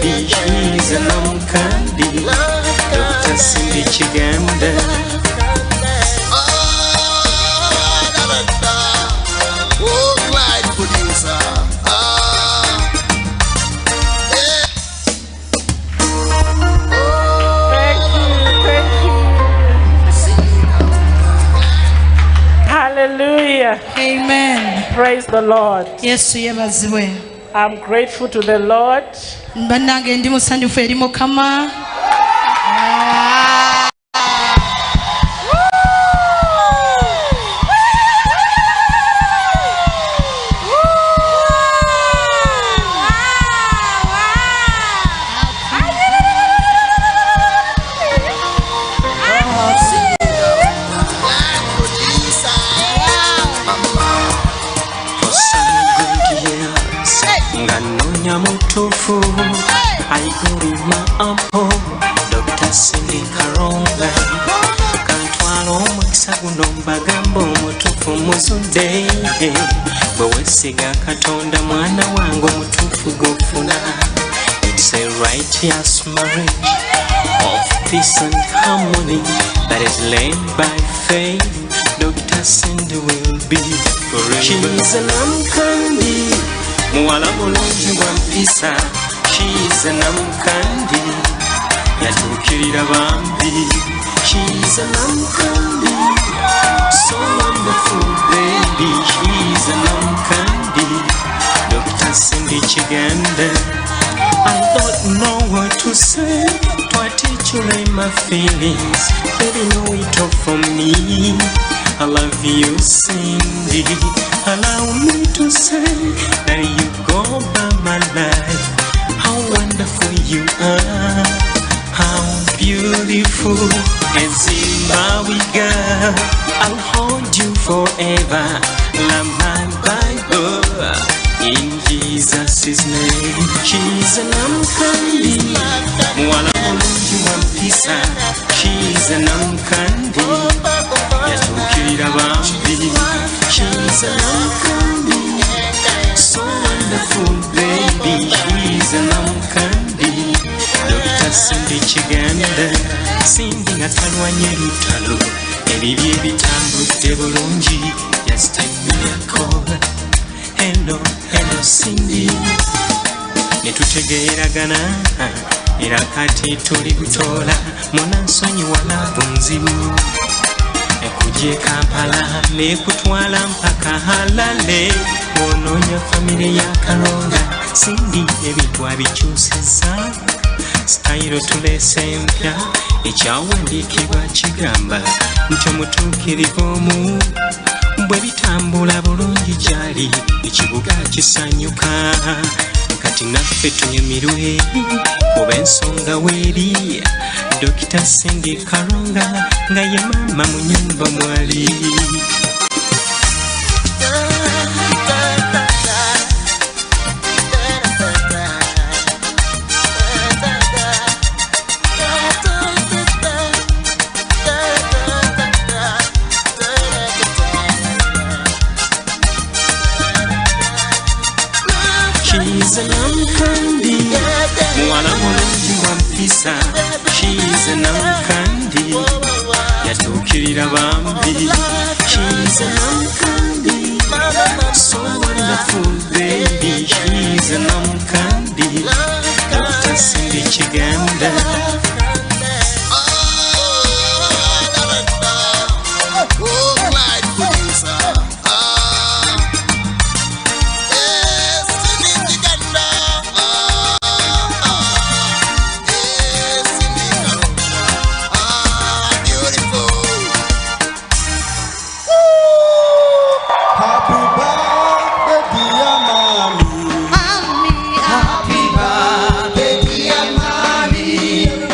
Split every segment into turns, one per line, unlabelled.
baby, she's an Candy. Dr. Cindy Kiganda'S.
Hallelujah.
Amen.
Praise the Lord.
Yes,
I'm grateful to the Lord.
I go in my ampo, Dr. Cindy Karonga. Kantwalo mwisaguno mbagambo mutufu muzude. Bwesiga katonda mwana wangu mutufu gofuna. It's a righteous marriage of peace and harmony that is led by faith. Dr. Cindy will be forever. She's an Candy. Muwala mulungi wa mpisa. She's an Candy. Yatukirira bambi. She's an Candy. So wonderful baby. She's an Candy. Dr. Cindy Kiganda'S. I don't know what to say to articulate my feelings. Baby, know it all from me. I love you, Cindy. Allow me to say that you go by my life. How wonderful you are, how beautiful. And Zimbabwe girl, I'll hold you forever. Love my Bible in Jesus' name. She's an Candy. Mwala mulungi wa mpisa. She's an Candy. Yatukirira bambi. She's an Candy. So wonderful baby. She's an Candy. Dr. Cindy Kiganda'S. Cindy natalwanye lutalo. Ebibye bitambudde bulungi. Just take me a call. Hello, hello Cindy. Netutegeeragana era kati tuli butola. Munansonyiwa lavu nzibu. Ekujje Kampala nekutwala mpaka Halale. Onoonya famire ya Karonga. Cindy ebintu abikyusiza. Style tulese mpya. Ekyawandiikibwa kigamba nti omutuukirivu omu bwe bitambula bulungi gyali ekibuga kisanyuka. Kati naffe tunyumirwe kuba ensonga weeri. Dr. Cindy Karonga nga ye maama mu nnyumba mwali. She's an Candy. Mwala mulungi wa mpisa. She's an Candy. Yatukirira bambi. She's an Candy. So wonderful baby. She's an Candy. Dr. Cindy Kiganda'S.
Happy birthday, dear mommy.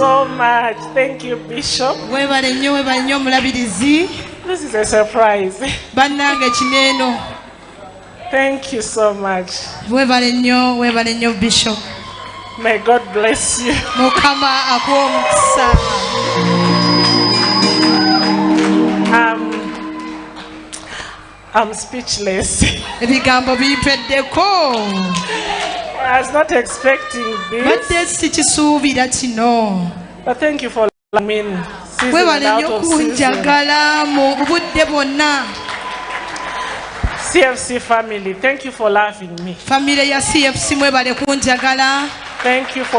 so much. Thank you, Bishop. This is a surprise. Thank you so much.
Bishop.
May God bless you. I'm speechless. I was not expecting this. But thank you for loving me. Season and out of season. CFC family, thank you for loving me. Thank you for